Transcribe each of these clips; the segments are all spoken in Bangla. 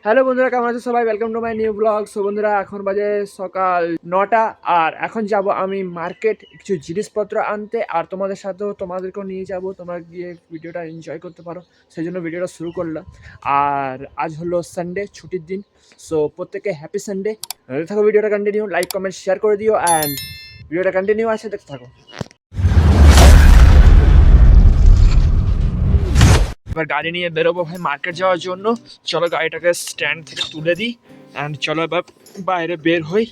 হ্যালো বন্ধুরা, কেমন আছো সবাই? Welcome to my new blog. So বন্ধুরা, এখন বাজে সকাল 9টা আর এখন যাব আমি মার্কেট কিছু জিনিসপত্র আনতে, আর তোমাদেরকেও নিয়ে যাব, তোমরা গিয়ে ভিডিওটা এনজয় করতে পারো, সেই জন্য ভিডিওটা শুরু করলাম। আর আজ হলো সানডে, ছুটির দিন। সো প্রত্যেকে হ্যাপি সানডে। থাকো, ভিডিওটা কন্টিনিউ, লাইক কমেন্ট শেয়ার করে দিও অ্যান্ড ভিডিওটা কন্টিনিউ আছে, দেখতে থাকো। এবার গাড়ি নিয়ে বেরোবো ভাই মার্কেট যাওয়ার জন্য। চলো গাড়িটাকে স্ট্যান্ড থেকে তুলে দিই অ্যান্ড চলো এবার বাইরে বের হই।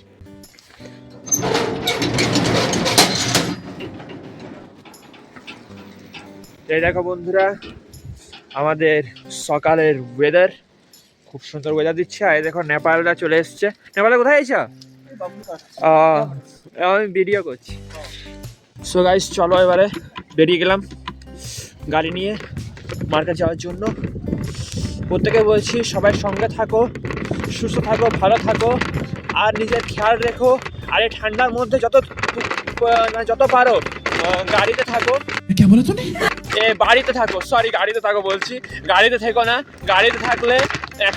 এই দেখো বন্ধুরা, আমাদের সকালের ওয়েদার খুব সুন্দর ওয়েদার দিচ্ছে। আর দেখো নেপালরা চলে এসছে। নেপালে কোথায় এসেছ? আমি ভিডিও করছি। সো গাইস, চলো এবারে বেরিয়ে গেলাম গাড়ি নিয়ে মার্কেট যাওয়ার জন্য। প্রত্যেকে বলছি সবাই সঙ্গে থাকো, সুস্থ থাকো, ভালো থাকো আর নিজের খেয়াল রেখো। আর এই ঠান্ডার মধ্যে যত পারো গাড়িতে থাকো। বাড়িতে থাকো, সরি গাড়িতে থাকো বলছি, গাড়িতে থেকো না। গাড়িতে থাকলে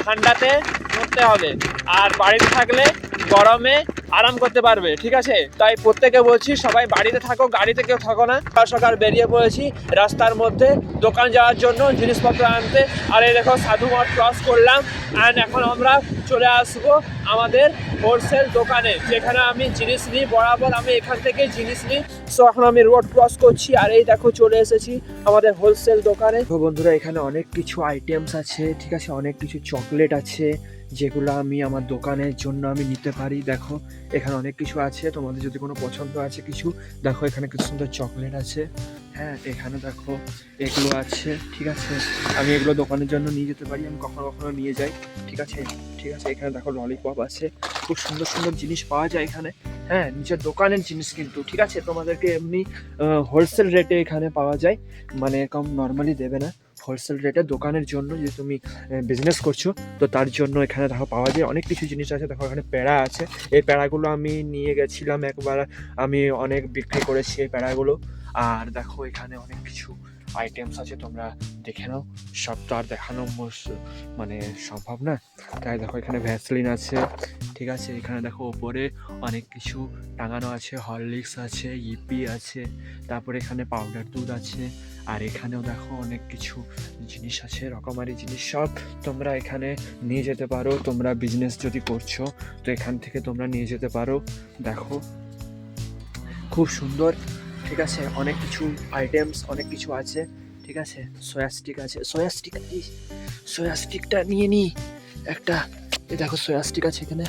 ঠান্ডাতে মরতে হবে, আর বাড়িতে থাকলে গরমে আরাম করতে পারবে, ঠিক আছে? তাই প্রত্যেকে বলছি সবাই বাড়িতে থাকো, গাড়িতে কেউ থাকো না। সকাল সকাল বেরিয়ে পড়েছি রাস্তার মধ্যে দোকান যাওয়ার জন্য, জিনিসপত্র আনতে। আর এই দেখো সাধু মঠ ক্রস করলাম অ্যান্ড এখন আমরা চলে আসবো আমাদের হোলসেল দোকানে, যেখানে আমি জিনিস নিই। বরাবর আমি এখান থেকে জিনিস নিই। সো এখন আমি রোড ক্রস করছি আর এই দেখো চলে এসেছি আমাদের হোলসেল দোকানে। তো বন্ধুরা, এখানে অনেক কিছু আইটেমস আছে, ঠিক আছে? অনেক কিছু চকলেট আছে যেগুলো আমি আমার দোকানের জন্য আমি নিতে পারি। দেখো এখানে অনেক কিছু আছে, তোমাদের যদি কোনো পছন্দ আছে কিছু, দেখো এখানে কিছু সুন্দর চকলেট আছে। হ্যাঁ, এখানে দেখো এগুলো আছে, ঠিক আছে? আমি এগুলো দোকানের জন্য নিয়ে যেতে পারি, আমি কখনো কখনো নিয়ে যাই, ঠিক আছে? ঠিক আছে, এখানে দেখো ললিপপ আছে, খুব সুন্দর সুন্দর জিনিস পাওয়া যায় এখানে। হ্যাঁ, নিজের দোকানের জিনিস কিন্তু, ঠিক আছে? তোমাদেরকে এমনি হোলসেল রেটে এখানে পাওয়া যায়, মানে কম নর্মালি দেবে না। হোলসেল রেটে দোকানের জন্য, যে তুমি বিজনেস করছো তো তার জন্য এখানে দেখো পাওয়া যায় অনেক কিছু জিনিস আছে। দেখো এখানে প্যাড়া আছে, এই প্যাড়াগুলো আমি নিয়ে গেছিলাম একবার, আমি অনেক বিক্রি করেছি এই প্যাড়াগুলো। আর দেখো এখানে অনেক কিছু আইটেমস আছে, তোমরা দেখে নাও। সব তো আর দেখানো মানে সম্ভব না, তাই দেখো এখানে ভ্যাসলিন আছে, ঠিক আছে? এখানে দেখো ওপরে অনেক কিছু টাঙানো আছে, হরলিক্স আছে, ইপি আছে, তারপরে এখানে পাউডার দুধ আছে। আর এখানেও দেখো অনেক কিছু জিনিস আছে, রকমারি জিনিস, সব তোমরা এখানে নিয়ে যেতে পারো। তোমরা বিজনেস যদি করছো তো এখান থেকে তোমরা নিয়ে যেতে পারো। দেখো খুব সুন্দর, ঠিক আছে? অনেক কিছু আইটেমস, অনেক কিছু আছে, ঠিক আছে? সয়া স্টিক আছে, সয়া স্টিকটা নিয়ে নিই একটা। এই দেখো সয়া স্টিক আছে এখানে,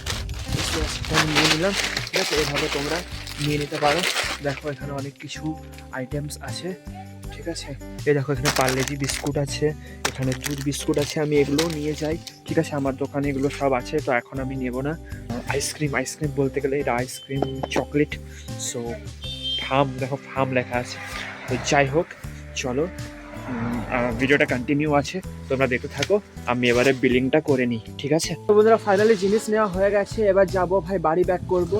সয়া স্টিকটা আমি নিয়ে নিলাম, ঠিক আছে? এভাবে তোমরা নিয়ে নিতে পারো। দেখো এখানে অনেক কিছু আইটেমস আছে, ঠিক আছে? এই দেখো এখানে পার্লেজি বিস্কুট আছে, এখানে দুধ বিস্কুট আছে, আমি এগুলোও নিয়ে যাই, ঠিক আছে? আমার দোকানে এগুলো সব আছে, তো এখন আমি নেব না। আইসক্রিম বলতে গেলে এটা আইসক্রিম চকলেট। সো ফার্ম, দেখো ফার্ম লেখা আছে। তো যাই হোক, চলো ভিডিওটা কন্টিনিউ আছে, তোমরা দেখতে থাকো। আমি এবারে বিলিংটা করে নিই, ঠিক আছে? তো বন্ধুরা, ফাইনালি জিনিস নেওয়া হয়ে গেছে, এবার যাবো ভাই বাড়ি ব্যাক করব।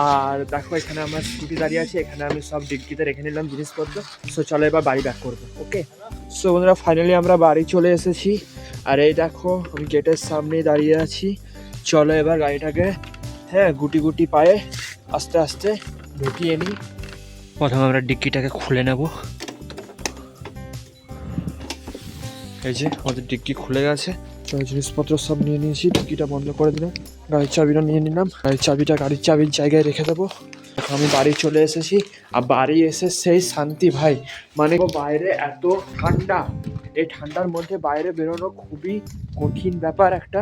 আর দেখো এখানে আমার স্কুটি দাঁড়িয়ে আছে, এখানে আমি সব ডিগ্গিতে রেখে নিলাম জিনিসপত্র। সো চলো এবার বাড়ি ব্যাক করবো, ওকে? সো বন্ধুরা, ফাইনালি আমরা বাড়ি চলে এসেছি। আর এই দেখো আমি গেটের সামনে দাঁড়িয়ে আছি। চলো এবার গাড়িটাকে, হ্যাঁ, গুটি গুটি পায়ে আস্তে আস্তে ঢুকিয়ে নিই। প্রথমে আমরা ডিক্কিটাকে খুলে নেব। এই যে আমাদের ডিক্কি খুলে গেছে, জিনিসপত্র সব নিয়ে নিয়েছি, ডিক্কিটা বন্ধ করে দিলাম, গাড়ির চাবিটা নিয়ে নিলাম। গাড়ির চাবির জায়গায় রেখে দেবো। এখন আমি বাড়ি চলে এসেছি, আর বাড়ি এসে সেই শান্তি ভাই, মানে বাইরে এত ঠান্ডা, এই ঠান্ডার মধ্যে বাইরে বেরোনো খুবই কঠিন ব্যাপার একটা,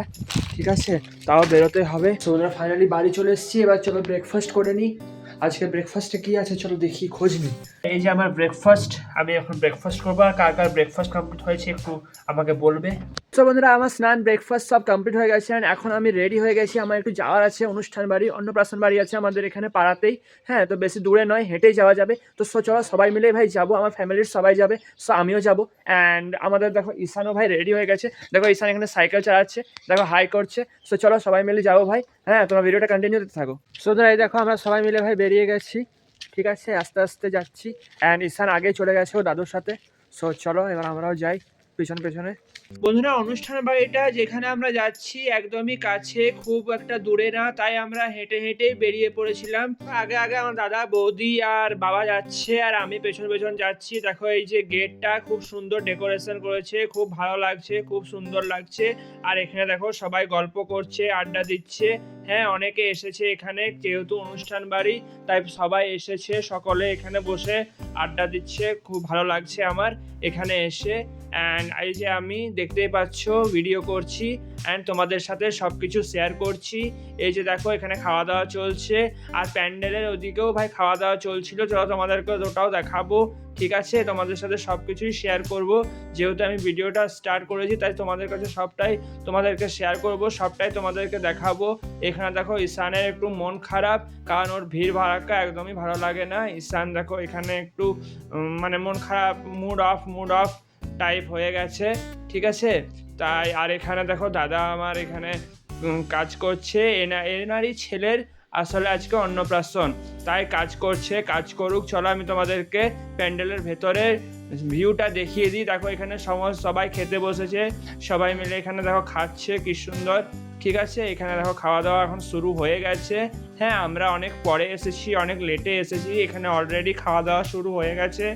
ঠিক আছে? তাও বেরোতে হবে। তো ফাইনালি বাড়ি চলে এসেছি, এবার চলো ব্রেকফাস্ট করে নিই। আজকে ব্রেকফাস্টে কি আছে চলো দেখি, খোঁজ নিই। এই যে আমার ব্রেকফাস্ট, আমি এখন ব্রেকফাস্ট করবো। আর কার কার ব্রেকফাস্ট কমপ্লিট হয়েছে একটু আমাকে বলবে। তো বন্ধুরা, আমার স্নান ব্রেকফাস্ট সব কমপ্লিট হয়ে গেছে, আর এখন আমি রেডি হয়ে গেছি। আমার একটু যাওয়ার আছে অনুষ্ঠান বাড়ি, অন্নপ্রাশন বাড়ি আছে আমাদের এখানে পাড়াতেই। হ্যাঁ, তো বেশি দূরে নয়, হেঁটেই যাওয়া যাবে। তো চলো সবাই মিলে ভাই যাবো, আমার ফ্যামিলির সবাই যাবে, সো আমিও যাবো। অ্যান্ড আমাদের দেখো ঈশানও ভাই রেডি হয়ে গেছে, দেখো ঈশান এখানে সাইকেল চালাচ্ছে, দেখো হাই করছে। সো চলো সবাই মিলে যাবো ভাই। হ্যাঁ, তোমার ভিডিওটা কন্টিনিউ করতে থাকো। সো এই দেখো আমরা সবাই মিলে ভাই বেরিয়ে গেছি, ঠিক আছে? আস্তে আস্তে যাচ্ছি, অ্যান্ড ঈশান আগে চলে গেছে ও দাদুর সাথে। সো চলো এবার আমরাও যাই। পেছনে পেছনে। বন্ধুরা, অনুষ্ঠান বাড়িটা যেখানে আমরা যাচ্ছি একদমই কাছে, খুব একটা দূরে না, তাই আমরা হেঁটে হেঁটেই বেরিয়ে পড়েছিলাম। আগে আগে আমার দাদা বৌদি আর বাবা যাচ্ছে আর আমি পেছন পেছন যাচ্ছি। দেখো এই যে গেটটা খুব সুন্দর ডেকোরেশন করেছে, খুব ভালো লাগছে, খুব সুন্দর লাগছে। আর এখানে দেখো সবাই গল্প করছে, আড্ডা দিচ্ছে। হ্যাঁ, অনেকে এসেছে এখানে, যেহেতু অনুষ্ঠান বাড়ি তাই সবাই এসেছে, সকলে এখানে বসে আড্ডা দিচ্ছে। খুব ভালো লাগছে আমার এখানে এসে। অ্যান্ড এই যে আমি দেখতেই পাচ্ছ ভিডিও করছি অ্যান্ড তোমাদের সাথে সব কিছু শেয়ার করছি। এই যে দেখো এখানে খাওয়া দাওয়া চলছে আর প্যান্ডেলের ওদিকেও ভাই খাওয়া দাওয়া চলছিল, চলো তোমাদেরকে ওটাও দেখাবো। ঠিক আছে, তোমাদের সাথে সব কিছুই শেয়ার করব, যেহেতু আমি ভিডিওটা স্টার্ট করেছি তাই তোমাদের কাছে সবটাই তোমাদেরকে শেয়ার করব, সবটাই তোমাদেরকে দেখাবো। এখানে দেখো ঈশানের একটু মন খারাপ, কারণ ওর ভিড় ভাড়াক্কা একদমই ভালো লাগে না। ঈশান দেখো এখানে একটু মানে মন খারাপ, মুড অফ টাইপ হয়ে গেছে। ঠিক আছে, তাই আর এখানে দেখো দাদা আমার এখানে কাজ করছে। এনারই ছেলের আসলে আজকে অন্নপ্রাশন, তাই কাজ করছে, কাজ করুক। চলো আমি তোমাদেরকে প্যান্ডেলের ভেতরের ভিউটা দেখিয়ে দিই। দেখো এখানে সবাই খেতে বসেছে, সবাই মিলে এখানে দেখো খাচ্ছে কি সুন্দর। ঠিক আছে, এখানে দেখো খাওয়া দাওয়া এখন শুরু হয়ে গেছে। হ্যাঁ, আমরা অনেক পরে এসেছি, অনেক লেটে এসেছি, এখানে অলরেডি খাওয়া দাওয়া শুরু হয়ে গেছে।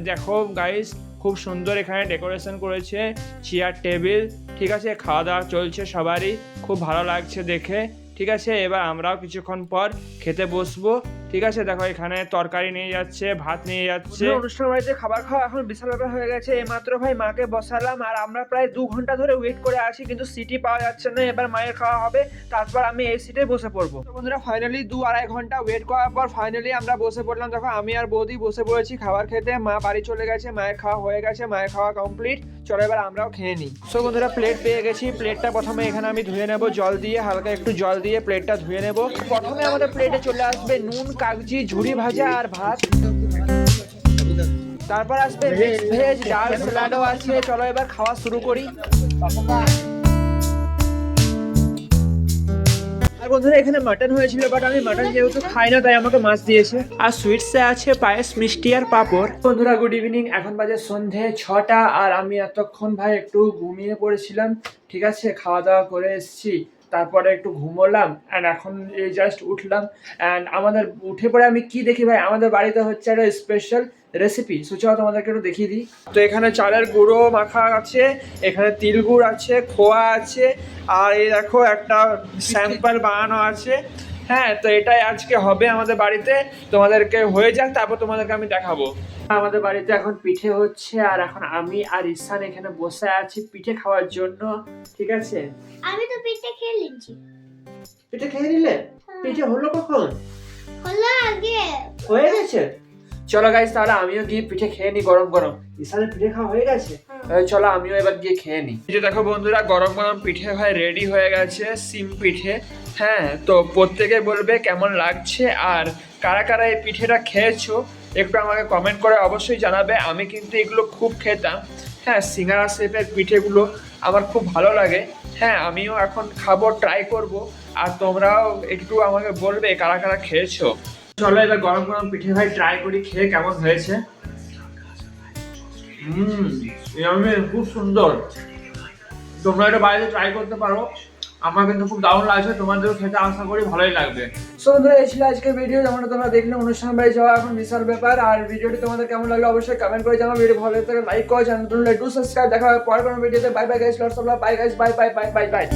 দেখো গাইস, খুব সুন্দর এখানে ডেকোরেশন করেছে, চেয়ার টেবিল। ঠিক আছে, খাওয়া দাওয়া চলছে সবারই, খুব ভালো লাগছে দেখে। ঠিক আছে, এবার আমরাও কিছুক্ষণ পর খেতে বসবো। ঠিক আছে, দেখো এখানে তরকারি নিয়ে যাচ্ছে, ভাত নিয়ে যাচ্ছে। অনুষ্ঠান বাড়িতে খাবার খাওয়া এখন বিশাল ব্যাপার হয়ে গেছে। এইমাত্র ভাই মাকে বসালাম আর আমরা প্রায় 2 ঘন্টা ধরে ওয়েট করে আছি, কিন্তু সিটি পাওয়া যাচ্ছে না। এবার মায়ের খাওয়া হবে, তারপর আমি এই সিটে বসে পড়বো। তো বন্ধুরা, ফাইনালি 2-2.5 ঘন্টা ওয়েট করার পর ফাইনালি আমরা বসে পড়লাম। দেখো আমি আর বৌদি বসে পড়েছি খাবার খেতে। মা বাড়ি চলে গেছে, মায়ের খাওয়া হয়ে গেছে, মায়ের খাওয়া কমপ্লিট। চলো এবার আমরাও খেয়ে নিই। সো বন্ধুরা, প্লেট পেয়ে গেছি। প্লেটটা প্রথমে এখানে আমি ধুয়ে নেব, জল দিয়ে, হালকা একটু জল দিয়ে প্লেটটা ধুয়ে নেব। প্রথমে আমাদের প্লেটে চলে আসবে নুন, কাগজি, ঝুড়ি ভাজা আর ভাত। তারপর আসবে মিক্স ভেজ, ডাল, স্যালাডও আছে। চলো এবার খাওয়া শুরু করি। আর বন্ধুরা, এখানে মাটন হয়েছিল, বাট আমি মাটন যেহেতু খাই না তাই আমাকে মাছ দিয়েছে। আর সুইটসে আছে পায়েস, মিষ্টি আর পাঁপড়। বন্ধুরা, গুড ইভিনিং। এখন বাজে সন্ধে 6টা আর আমি এতক্ষণ ভাই একটু ঘুমিয়ে পড়েছিলাম। ঠিক আছে, খাওয়া দাওয়া করে এসেছি, তারপরে একটু ঘুমোলাম অ্যান্ড এখন এই জাস্ট উঠলাম। অ্যান্ড আমাদের উঠে পরে আমি কি দেখি ভাই, আমাদের বাড়িতে হচ্ছে একটা স্পেশাল রেসিপি। সুচাও তোমাদেরকে একটু দেখিয়ে দিই। তো এখানে চালের গুঁড়ো মাখা আছে, এখানে তিল গুড় আছে, খোয়া আছে, আর এই দেখো একটা স্যাম্পল বানানো আছে। হ্যাঁ, তো এটাই আজকে হবে আমাদের বাড়িতে। তোমাদেরকে হয়ে যাক, তারপর তোমাদেরকে আমি দেখাবো। আমাদের বাড়িতে এখন পিঠে হচ্ছে আর এখন আমি আর ঈশান এখানে বসে আছি পিঠে খাওয়ার জন্য। ঠিক আছে, আমি তো পিঠে খেয়ে নিয়েছি। পিঠে খেয়ে নিলে? পিঠে হলো কখন? হলো আগে। হয়ে গেছে? চলো গাইস, তাহলে আমিও গিয়ে পিঠে খেয়ে নি গরম গরম। ঈশানের পিঠে খাওয়া হয়ে গেছে, চলো আমিও এবার গিয়ে খেয়ে নি। এই যে দেখো বন্ধুরা, গরম গরম পিঠে ভাই রেডি হয়ে গেছে, সিম পিঠে। হ্যাঁ, তো প্রত্যেকে বলবে কেমন লাগছে আর কারা কারা এই পিঠেটা খেয়েছো একটু আমাকে কমেন্ট করে অবশ্যই জানাবে। আমি কিন্তু এগুলো খুব খেতাম। হ্যাঁ, সিঙ্গারা শেপের পিঠেগুলো আমার খুব ভালো লাগে। হ্যাঁ, আমিও এখন খাবো, ট্রাই করব। আর তোমরাও একটু আমাকে বলবে কারা কারা খেয়েছো। চলো এবার গরম গরম পিঠে ভাই ট্রাই করি, খেয়ে কেমন হয়েছে। খুব সুন্দর। তোমরা এটা বাড়িতে ট্রাই করতে পারো, আমার কিন্তু খুব দারুণ লাগছে, তোমাদেরও খেতে আশা করি ভালোই লাগবে। সো বন্ধুরা, এই ছিল আজকের ভিডিও। যেমন তোমরা দেখলে অনুষ্ঠান বাড়ি যাওয়া এখন বিশাল ব্যাপার। আর ভিডিওটি তোমাদের কেমন লাগলো অবশ্যই কমেন্ট করে জানাও। ভিডিও ভালো লাগলে লাইক করো, চ্যানেল ডু সাবস্ক্রাইব। দেখা হবে পরের কোনো ভিডিওতে। Bye bye guys, lots of love. Bye guys, bye bye bye bye bye.